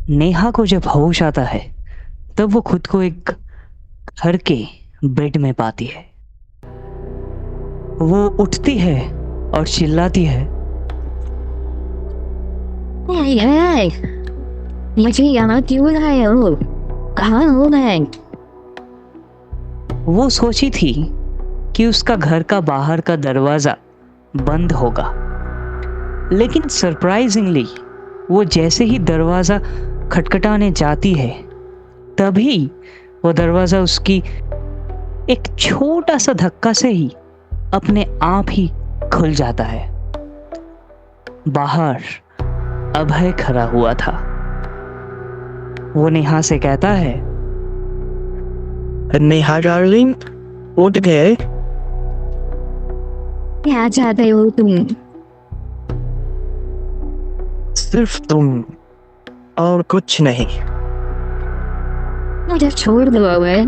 नेहा को जब होश आता है तब वो खुद को एक घर के बेड में पाती है। वो उठती है और चिल्लाती है, Hey, hey, मुझे यहाँ क्यों लाए हो? कहाँ हो मैं? वो सोची थी कि उसका घर का बाहर का दरवाजा बंद होगा, लेकिन सरप्राइजिंगली वो जैसे ही दरवाजा खटखटाने जाती है तभी वो दरवाजा उसकी एक छोटा सा धक्का से ही अपने आप ही खुल जाता है। बाहर अभय खड़ा हुआ था। वो नेहा से कहता है, नेहा डार्लिंग, उठ गए? क्या चाहते हो तुम? सिर्फ तुम और कुछ नहीं। मुझे छोड़ दो अभय।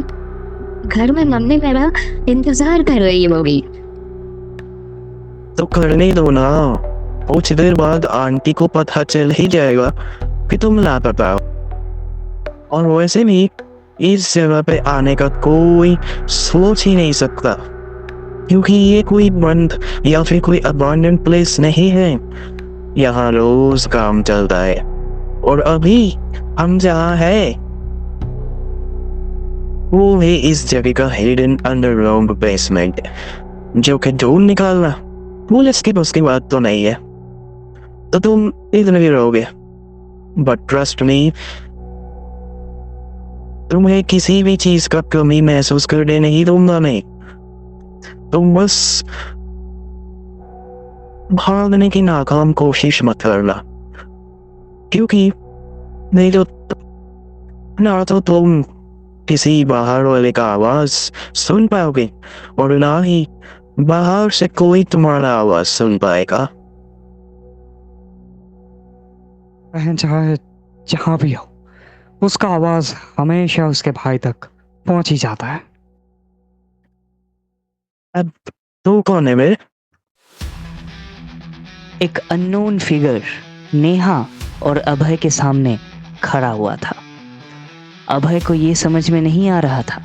घर में मम्मी मेरा इंतजार कर रही होगी। तो करने दो ना, कुछ देर बाद आंटी को पता चल ही जाएगा कि तुम लापता हो। और वैसे भी इस जगह पे आने का कोई सोच ही नहीं सकता, क्योंकि ये कोई बंद या फिर कोई अबैंडन प्लेस नहीं है। यहाँ रोज काम चलता है। और अभी हम जहाँ है वो है इस जगह का हिडन अंडरग्राउंड बेसमेंट, जो कि ढूंढ निकालना पुलिस की बस की बात तो नहीं है। तो तुम इधर ही रहोगे, बट ट्रस्ट मी, तुम्हें किसी भी चीज का कमी महसूस करने नहीं दूंगा मैं। तुम बस भागने की नाकाम कोशिश मत करना, क्योंकि नहीं तो ना तो तुम किसी बाहर वाले का आवाज सुन पाओगे और ना ही बाहर से कोई तुम्हारा आवाज सुन पाएगा। बहन चाहे जहां भी हो, उसका आवाज हमेशा उसके भाई तक पहुंच ही जाता है। अब तू कौन है मेरे? एक अननोन फिगर नेहा और अभय के सामने खड़ा हुआ था। अभय को ये समझ में नहीं आ रहा था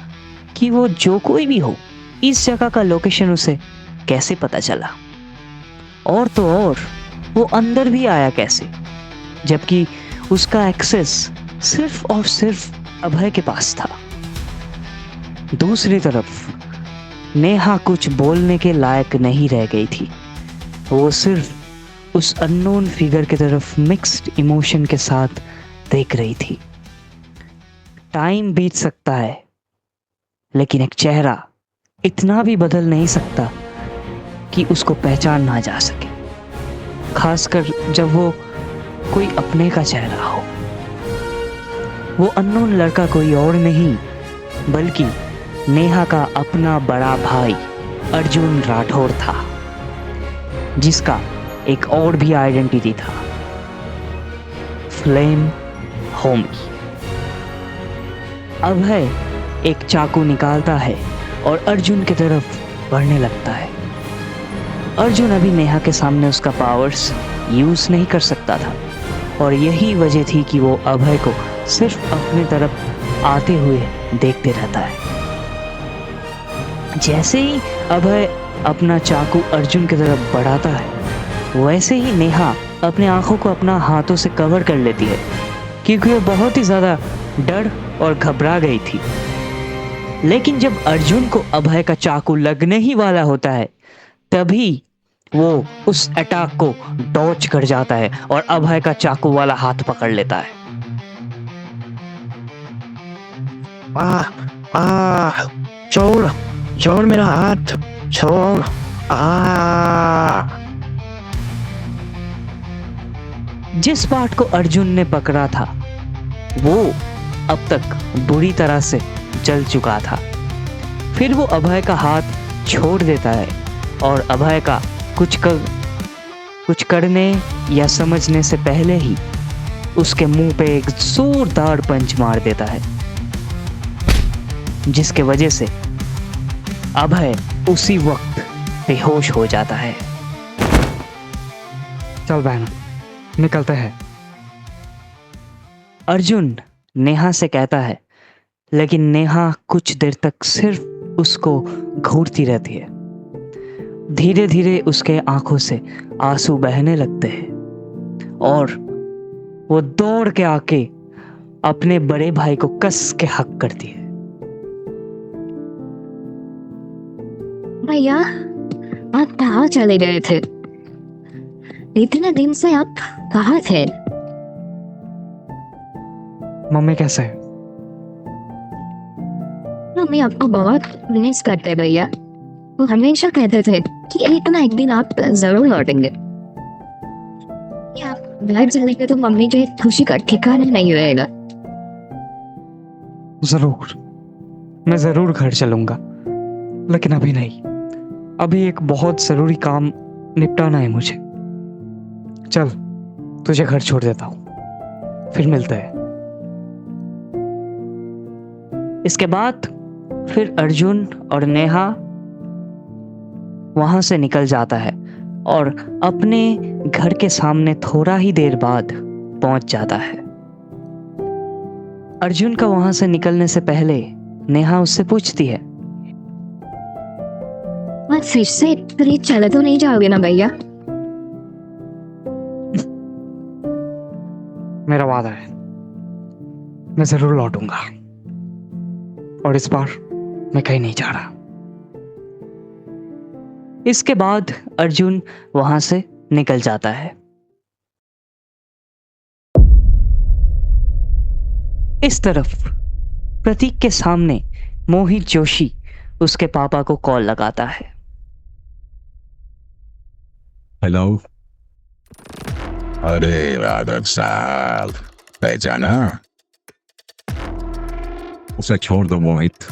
कि वो जो कोई भी हो, इस जगह का लोकेशन उसे कैसे पता चला, और तो और वो अंदर भी आया कैसे, जबकि उसका एक्सेस सिर्फ और सिर्फ अभय के पास था। दूसरी तरफ नेहा कुछ बोलने के लायक नहीं रह गई थी। वो सिर्फ उस अननोन फिगर की तरफ मिक्स्ड इमोशन के साथ देख रही थी। टाइम बीत सकता है, लेकिन एक चेहरा इतना भी बदल नहीं सकता कि उसको पहचान ना जा सके, खासकर जब वो कोई अपने का चेहरा हो। वो अननोन लड़का कोई और नहीं बल्कि नेहा का अपना बड़ा भाई अर्जुन राठौर था, जिसका एक और भी आइडेंटिटी था, फ्लेम होमी। अभय एक चाकू निकालता है और अर्जुन की तरफ बढ़ने लगता है। अर्जुन अभी नेहा के सामने उसका पावर्स यूज नहीं कर सकता था, और यही वजह थी कि वो अभय को सिर्फ अपनी तरफ आते हुए देखते रहता है। जैसे ही अभय अपना चाकू अर्जुन की तरफ बढ़ाता है, वैसे ही नेहा अपने आंखों को अपना हाथों से कवर कर लेती है, क्योंकि वो बहुत ही ज्यादा डर और घबरा गई थी। लेकिन जब अर्जुन को अभय का चाकू लगने ही वाला होता है, तभी वो उस अटैक को डॉच कर जाता है और अभय का चाकू वाला हाथ पकड़ लेता है। छोड़ छोड़ मेरा हाथ, छोड़। जिस पार्ट को अर्जुन ने पकड़ा था वो अब तक बुरी तरह से जल चुका था। फिर वो अभय का हाथ छोड़ देता है और अभय का कुछ करने या समझने से पहले ही उसके मुंह पे एक जोरदार पंच मार देता है, जिसके वजह से अभय उसी वक्त बेहोश हो जाता है। चल बहन, निकलते हैं। अर्जुन नेहा से कहता है, लेकिन नेहा कुछ देर तक सिर्फ उसको घूरती रहती है। धीरे धीरे उसके आंखों से आंसू बहने लगते हैं और वो दौड़ के आके अपने बड़े भाई को कस के हक करती है। भैया, आप कहाँ चले गए थे? इतने दिन से आप कहाँ थे? मम्मी कैसे है? मम्मी आपको बहुत मिस करते भैया। वो हमेशा कहते थे कि एक ना एक दिन आप जरूर लौटेंगे। ये आप घर चलेंगे तो मम्मी की खुशी का ठिकाना नहीं रहेगा। जरूर, मैं जरूर घर चलूंगा, लेकिन अभी नहीं। अभी एक बहुत जरूरी काम निपटाना है मुझे। चल, तुझे घर छोड़ देता हूँ, फिर मिलते हैं। इसके बाद फिर अर्जुन और नेहा वहां से निकल जाता है और अपने घर के सामने थोड़ा ही देर बाद पहुंच जाता है। अर्जुन का वहां से निकलने से पहले नेहा उससे पूछती है, आप फिर से कहीं चले तो नहीं जाओगे ना भैया? मेरा वादा है, मैं जरूर लौटूंगा और इस बार मैं कहीं नहीं जा रहा। इसके बाद अर्जुन वहां से निकल जाता है। इस तरफ प्रतीक के सामने मोहित जोशी उसके पापा को कॉल लगाता है। हेलो। अरे राघव साहब, पहचाना? उसे छोड़ दो मोहित।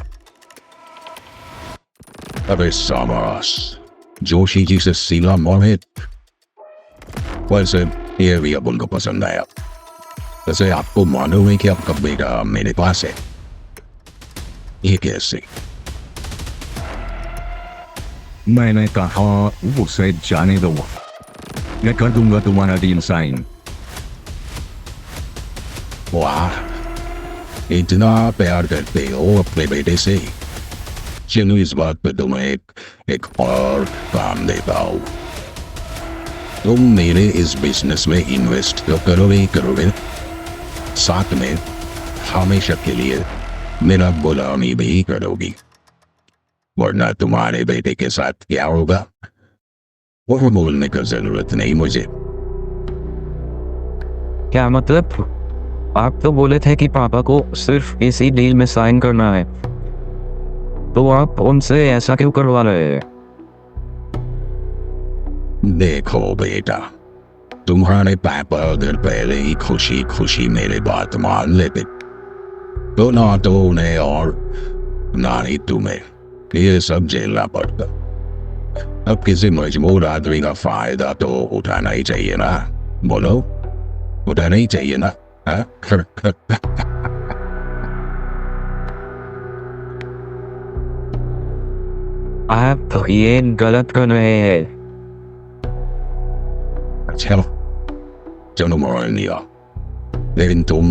अरे सामास, जोशी जी से सीला मोहित। वैसे ये भी अब उनको पसंद आया। वैसे आपको मालूम है कि आपका बेटा मेरे पास है? ये कैसे? मैंने कहा उसे जाने दो, मैं कर दूंगा तुम्हारा डील साइन। वाह, इतना प्यार करते हो अपने बेटे से। चलो इस बात पे तुम्हें एक और काम देता हूँ। तुम मेरे इस बिजनेस में इन्वेस्ट तो करोगे, साथ में हमेशा के लिए मेरा गुलामी भी करोगी। वरना तुम्हारे बेटे के साथ क्या होगा वो बोलने की जरूरत नहीं मुझे। क्या मतलब? आप तो बोले थे कि पापा को सिर्फ इसी डील में साइन करना है, तो आप उनसे ऐसा क्यों करवा रहे हैं? देखो बेटा, तुम्हारे पापा अगर पहले ही खुशी खुशी मेरे बात मान लेते तो ना तो उन्हें और ना ही तुम्हें ये सब झेलना पड़ता। अब किसी मजबूर आदमी का फायदा तो उठाना ही चाहिए ना। बोलो, उठाना ही चाहिए ना? आप ये गलत कर रहे हैं। चलो मान लिया, लेकिन तुम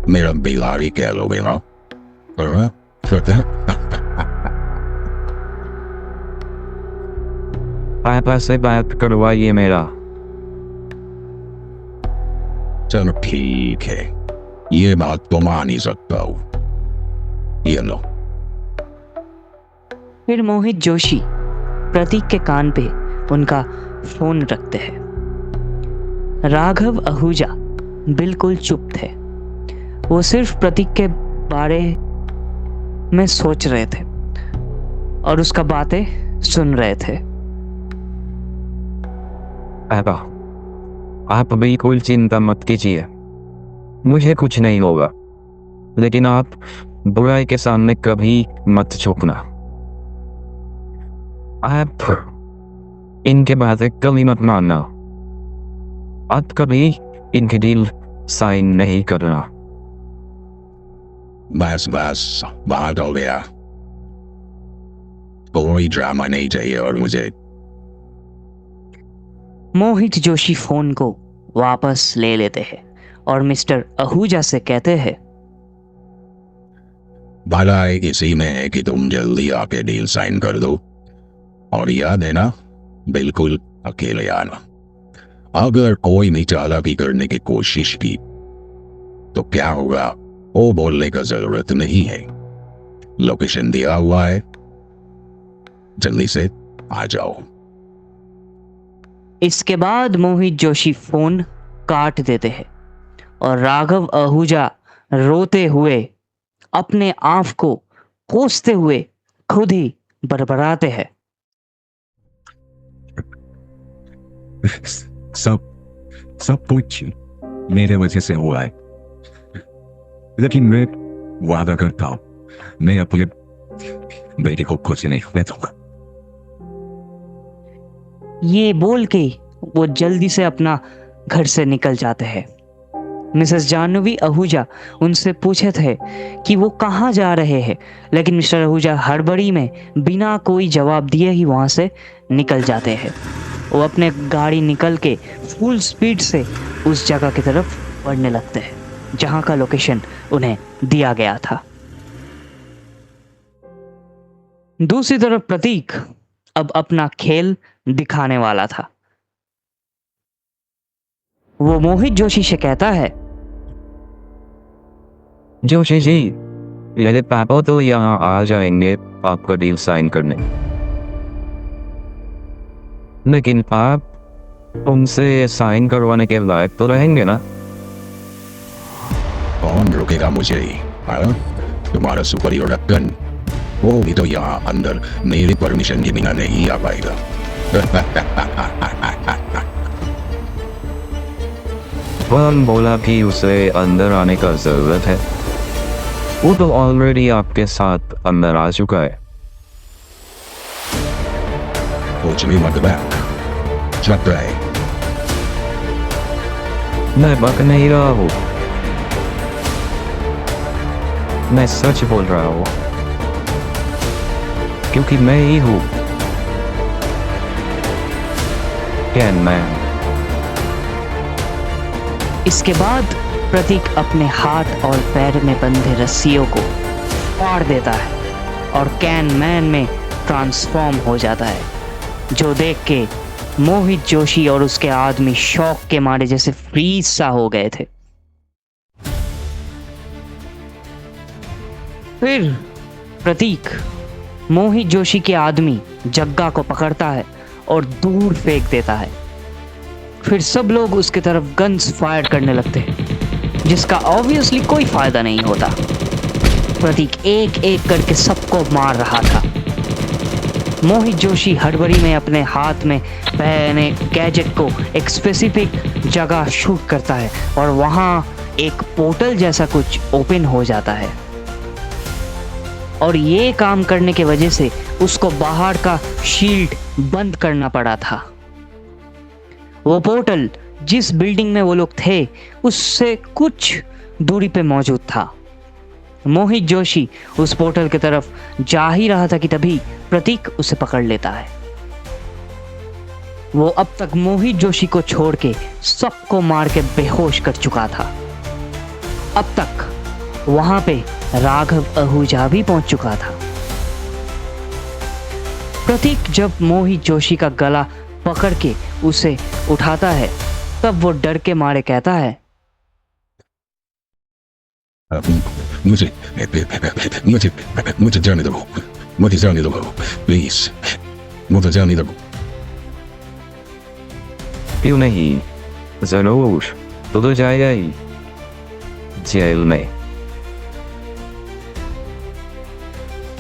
मेरा बिलाड़ी कह लोगे ना? पापा से बात करवाइए मेरा। चलो ठीक है, ये बात तो मान ही सकता हूँ। ये लो। फिर मोहित जोशी प्रतीक के कान पे उनका फोन रखते हैं। राघव आहूजा बिल्कुल चुप थे। वो सिर्फ प्रतीक के बारे में सोच रहे थे और उसका बातें सुन रहे थे। पापा, आप बिल्कुल चिंता मत कीजिए, मुझे कुछ नहीं होगा। लेकिन आप बुराई के सामने कभी मत झुकना। आप इनके बातें कभी मत मानना। आप कभी इनके डील साइन नहीं करना। बस बस, बात हो गया। कोई ड्रामा नहीं चाहिए और मुझे। मोहित जोशी फोन को वापस ले लेते हैं और मिस्टर आहूजा से कहते हैं, भलाई इसी में है कि तुम जल्दी आके डील साइन कर दो, और याद है ना, बिल्कुल अकेले आना। अगर कोई भी चालाकी करने की कोशिश की तो क्या होगा वो बोलने का जरूरत नहीं है। लोकेशन दिया हुआ है, जल्दी से आ जाओ। इसके बाद मोहित जोशी फोन काट देते हैं और राघव आहूजा रोते हुए अपने आप को कोसते हुए खुद ही बड़बड़ाते हैं। सब कुछ मेरे वजह से हुआ है, लेकिन मैं वादा करता हूँ मैं अपने बेटे को कुछ नहीं होने दूंगा। ये बोल के वो जल्दी से अपना घर से निकल जाते हैं। मिसेस जानवी आहूजा उनसे पूछे थे कि वो कहाँ जा रहे हैं, लेकिन मिस्टर आहूजा हड़बड़ी में बिना कोई जवाब दिए ही वहाँ से निकल जाते हैं। वो अपने गाड़ी निकल के फुल स्पीड से उस जगह की तरफ बढ़ने लगते हैं जहाँ का लोकेशन उन्हें दिया गया था। दूसरी तरफ प्रतीक अब अपना खेल दिखाने वाला था। वो मोहित जोशी से कहता है, जोशी जी, मेरे पापा तो यहाँ आ जाएंगे आपका डील साइन करने, लेकिन आप उनसे साइन करवाने के लायक तो रहेंगे ना? कौन रोकेगा मुझे? हाँ? तुम्हारा सुपरियर रक्कन, वो भी तो यहाँ अंदर मेरी परमिशन के बिना नहीं आ पाएगा। कौन बोला कि उसे अंदर आने का जरूरत है? वो तो ऑलरेडी आपके साथ अंदर आ चुका है। कुछ भी मत बैक, चुप रहे। मैं बक नहीं रहा हूँ, मैं सच बोल रहा हूँ, क्योंकि मैं ही हूँ कैन मैन। इसके बाद प्रतीक अपने हाथ और पैर में बंधे रस्सियों को फाड़ देता है और कैन मैन में ट्रांसफॉर्म हो जाता है, जो देख के मोहित जोशी और उसके आदमी शौक के मारे जैसे फ्रीज सा हो गए थे। फिर प्रतीक मोहित जोशी के आदमी जग्गा को पकड़ता है और दूर फेंक देता है। फिर सब लोग उसकी तरफ गन्स फायर करने लगते हैं, जिसका ऑब्वियसली कोई फायदा नहीं होता। प्रतीक एक एक करके सबको मार रहा था। मोहित जोशी हड़बड़ी में अपने हाथ में पहने गैजेट को एक स्पेसिफिक जगह शूट करता है और वहां एक पोर्टल जैसा कुछ ओपन हो जाता है, और ये काम करने की वजह से उसको बाहर का शील्ड बंद करना पड़ा था। वो पोर्टल जिस बिल्डिंग में वो लोग थे उससे कुछ दूरी पे मौजूद था। मोहित जोशी उस पोर्टल की तरफ जा ही रहा था कि तभी प्रतीक उसे पकड़ लेता है। वो अब तक मोहित जोशी को छोड़ के सबको मार के बेहोश कर चुका था। अब तक वहां पे राघव आहूजा भी पहुंच चुका था। प्रतीक जब मोहित जोशी का गला पकड़ के उसे उठाता है तब वो डर के मारे कहता है, मुझे मुझे मुझे जाने दो, मुझे जाने दो प्लीज, मुझे जाने दो। क्यों नहीं, जरूर, तो जाएगा ही जेल में।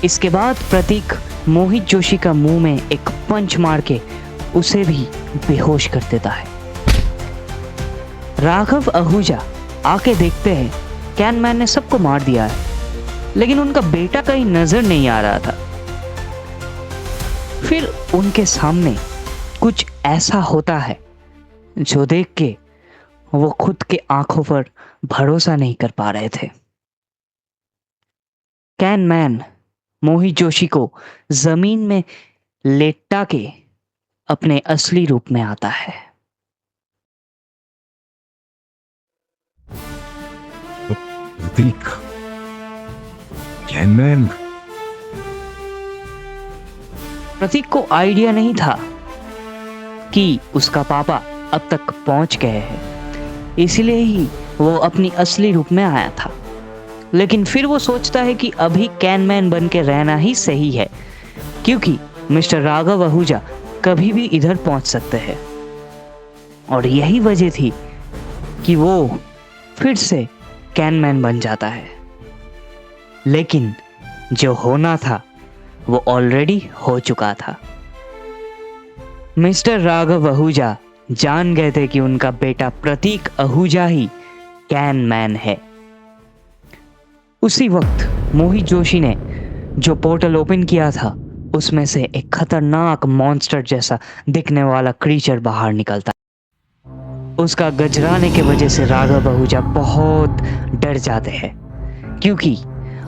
इसके बाद प्रतीक मोहित जोशी का मुंह में एक पंच मार के उसे भी बेहोश कर देता है। राघव आहूजा आके देखते हैं कैन मैन ने सबको मार दिया है, लेकिन उनका बेटा कहीं नजर नहीं आ रहा था। फिर उनके सामने कुछ ऐसा होता है जो देख के वो खुद के आंखों पर भरोसा नहीं कर पा रहे थे। कैन मैन मोहित जोशी को जमीन में लेटा के अपने असली रूप में आता है। प्रतीक कैनमैन प्रतीक को आइडिया नहीं था कि उसका पापा अब तक पहुंच गए हैं, इसलिए ही वो अपनी असली रूप में आया था। लेकिन फिर वो सोचता है कि अभी कैनमैन बन के रहना ही सही है, क्योंकि मिस्टर राघव आहूजा कभी भी इधर पहुंच सकते हैं। और यही वजह थी कि वो फिर से कैनमैन बन जाता है। लेकिन जो होना था वो ऑलरेडी हो चुका था। मिस्टर राघव आहूजा जान गए थे कि उनका बेटा प्रतीक आहूजा ही कैनमैन है। उसी वक्त मोहित जोशी ने जो पोर्टल ओपन किया था उसमें से एक खतरनाक मॉन्स्टर जैसा दिखने वाला क्रीचर बाहर निकलता। उसका गजराने के वजह से राघव आहूजा बहुत डर जाते हैं, क्योंकि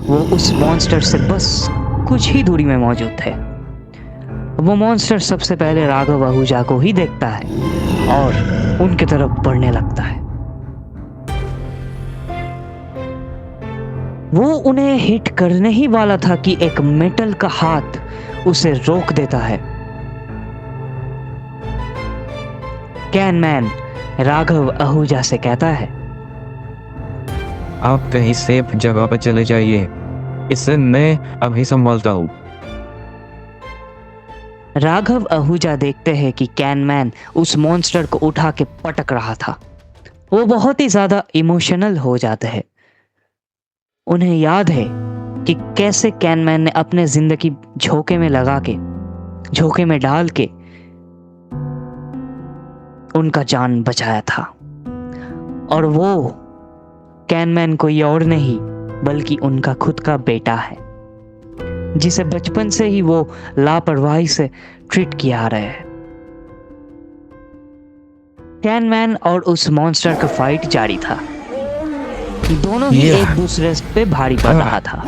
वो उस मॉन्स्टर से बस कुछ ही दूरी में मौजूद थे। वो मॉन्स्टर सबसे पहले राघव आहूजा को ही देखता है और उनके तरफ बढ़ने लगता है। वो उन्हें हिट करने ही वाला था कि एक मेटल का हाथ उसे रोक देता है। कैनमैन राघव आहूजा से कहता है, आप कहीं सेफ जगह पर चले जाइए, इससे मैं अभी संभालता हूँ। राघव आहूजा देखते हैं कि कैनमैन उस मॉन्स्टर को उठा के पटक रहा था। वो बहुत ही ज्यादा इमोशनल हो जाते हैं। उन्हें याद है कि कैसे कैनमैन ने अपने जिंदगी झोंके में डाल के उनका जान बचाया था। और वो कैनमैन कोई और नहीं बल्कि उनका खुद का बेटा है, जिसे बचपन से ही वो लापरवाही से ट्रीट किया आ रहे हैं। कैनमैन और उस मॉन्स्टर का फाइट जारी था। दोनों ही एक दूसरे पे भारी पड़ रहा था।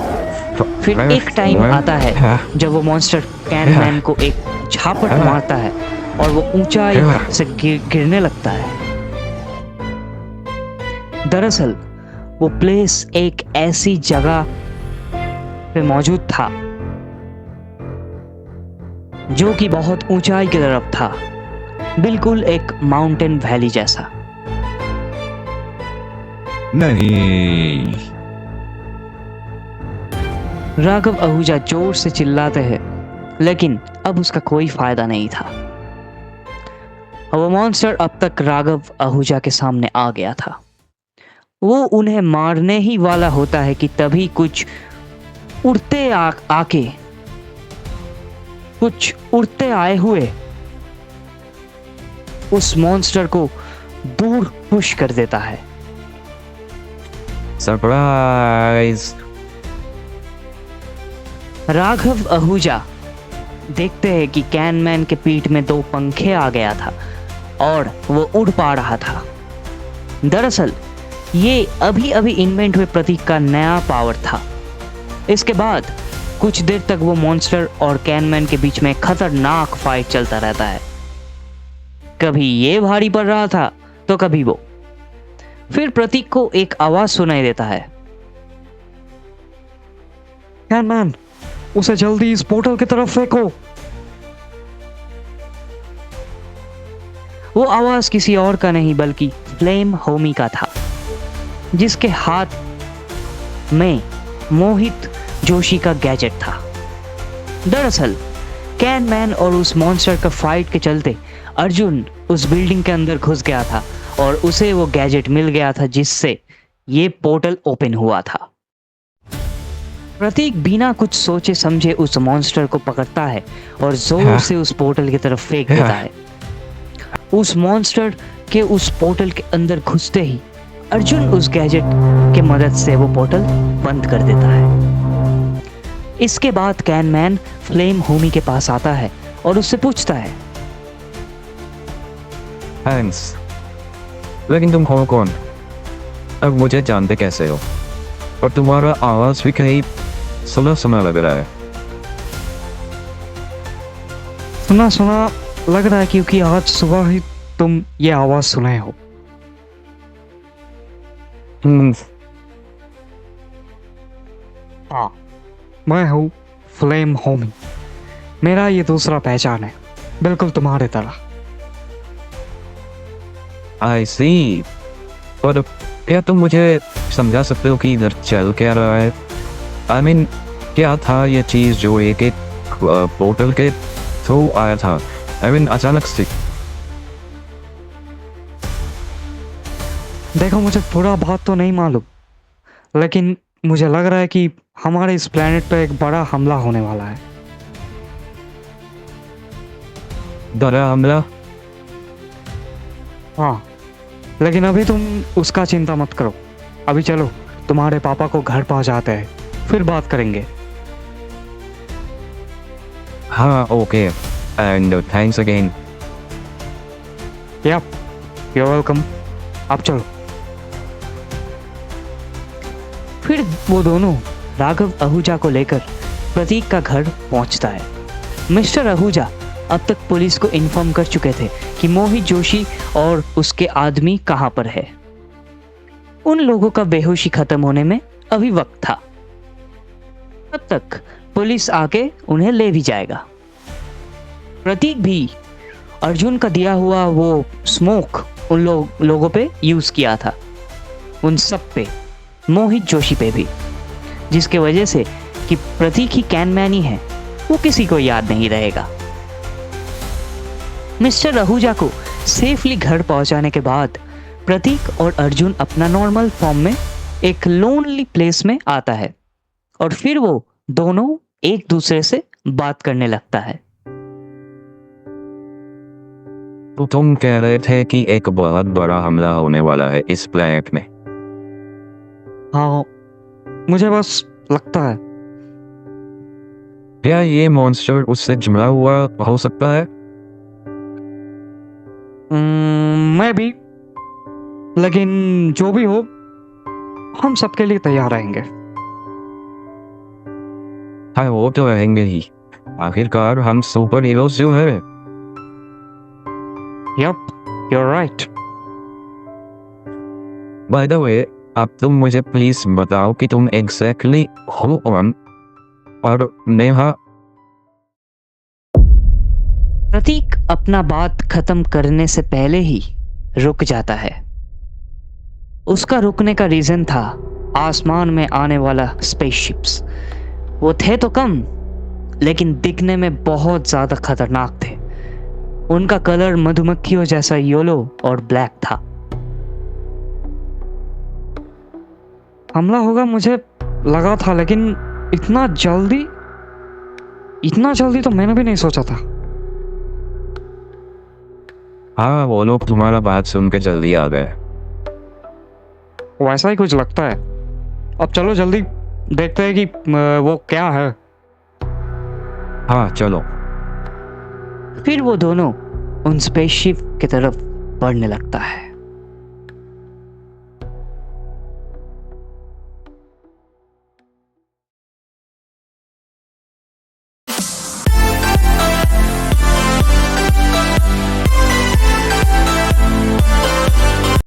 फिर एक टाइम आता है जब वो मॉन्स्टर कैनमैन को एक झापट मारता है और वो ऊंचाई से गिरने लगता है। दरअसल वो प्लेस एक ऐसी जगह पे मौजूद था जो कि बहुत ऊंचाई की तरफ था, बिल्कुल एक माउंटेन वैली जैसा। नहीं राघव आहूजा जोर से चिल्लाते हैं, लेकिन अब उसका कोई फायदा नहीं था। वो मॉन्स्टर अब तक राघव आहूजा के सामने आ गया था। वो उन्हें मारने ही वाला होता है कि तभी कुछ उड़ते आए हुए उस मॉन्स्टर को दूर पुश कर देता है। सरप्राइज। राघव आहूजा देखते हैं कि कैनमैन के पीठ में 2 पंखे आ गया था और वो उड़ पा रहा था। दरअसल ये अभी अभी इन्वेंट हुए प्रतीक का नया पावर था। इसके बाद कुछ देर तक वो मॉन्स्टर और कैनमैन के बीच में खतरनाक फाइट चलता रहता है। कभी ये भारी पड़ रहा था तो कभी वो। फिर प्रतीक को एक आवाज सुनाई देता है, कैनमैन उसे जल्दी इस पोर्टल की तरफ फेंको। वो आवाज किसी और का नहीं बल्कि फ्लेम होमी का था, जिसके हाथ में मोहित जोशी का गैजेट था। दरअसल कैनमैन और उस मॉन्स्टर का फाइट के चलते अर्जुन उस बिल्डिंग के अंदर घुस गया था और उसे वो गैजेट मिल गया था जिससे ये पोर्टल ओपन हुआ था। प्रतीक बिना कुछ सोचे समझे उस मॉन्स्टर को पकड़ता है और जोर से उस पोर्टल की तरफ फेंक देता है। उस मॉन्स्टर के उस पोर्टल के अंदर घुसते ही अर्जुन उस गैजेट के मदद से वो पोर्टल बंद कर देता है। इसके बाद कैनमैन फ्लेम होमी के पास आता है और उससे पूछता है, थैंक्स, लेकिन तुम हो कौन? अब मुझे जानते कैसे हो? और तुम्हारा आवाज भी कहीं सुना लग रहा है। सुना लग रहा है क्योंकि आज सुबह ही तुम ये आवाज सुनाए हो। हाँ, मैं हूँ फ्लेम होमी। मेरा ये दूसरा पहचान है, बिल्कुल तुम्हारे तरह। आई सी। पर क्या तुम मुझे समझा सकते हो कि इधर चल क्या रहा है? आई मीन क्या था ये चीज़ जो एक पोर्टल के थ्रू आया था? आई मीन अचानक से। देखो, मुझे पूरा बात तो नहीं मालूम, लेकिन मुझे लग रहा है कि हमारे इस प्लेनेट पे एक बड़ा हमला होने वाला है। बड़ा हमला? हाँ, लेकिन अभी तुम उसका चिंता मत करो। अभी चलो तुम्हारे पापा को घर पहुंचाते हैं, फिर बात करेंगे। हाँ okay, and thanks again. Yup, you welcome. अब चलो। फिर वो दोनों राघव आहूजा को लेकर प्रतीक का घर पहुंचता है। मिस्टर आहूजा अब तक पुलिस को इन्फॉर्म कर चुके थे कि मोहित जोशी और उसके आदमी कहां पर है। उन लोगों का बेहोशी खत्म होने में अभी वक्त था। तब तक पुलिस आके उन्हें ले भी जाएगा। प्रतीक भी अर्जुन का दिया हुआ वो स्मोक उन लोगों पे यूज किया था, उन सब पे, मोहित जोशी पे भी, जिसके वजह से कि प्रतीक ही कैनमैन ही है, वो किसी को याद नहीं रहेगा। मिस्टर आहूजा को सेफली घर पहुंचाने के बाद प्रतीक और अर्जुन अपना नॉर्मल फॉर्म में एक लोनली प्लेस में आता है और फिर वो दोनों एक दूसरे से बात करने लगता है। तो तुम कह रहे थे कि एक बहुत बड़ा हमला होने वाला है इस प्लेनेट में। हाँ, मुझे बस लगता है। क्या ये मॉन्स्टर उससे जुड़ा हुआ हो सकता है? मैं भी, लेकिन जो भी हो, हम सबके लिए तैयार रहेंगे। हाँ वो तो रहेंगे ही, आखिरकार हम सुपर हीरोज जो है। Yup, you're right। By the way, अब तुम मुझे प्लीज बताओ कि तुम एग्जैक्टली हो कौन? और नेहा? प्रतीक अपना बात खत्म करने से पहले ही रुक जाता है। उसका रुकने का रीजन था आसमान में आने वाला स्पेसशिप्स। वो थे तो कम, लेकिन दिखने में बहुत ज्यादा खतरनाक थे। उनका कलर मधुमक्खियों जैसा येलो और ब्लैक था। हमला होगा मुझे लगा था, लेकिन इतना जल्दी तो मैंने भी नहीं सोचा था। हाँ वो लोग तुम्हारा बात सुन के जल्दी आ गए। वैसा ही कुछ लगता है। अब चलो जल्दी देखते हैं कि वो क्या है। हाँ चलो। फिर वो दोनों उन स्पेसशिप की तरफ बढ़ने लगता है।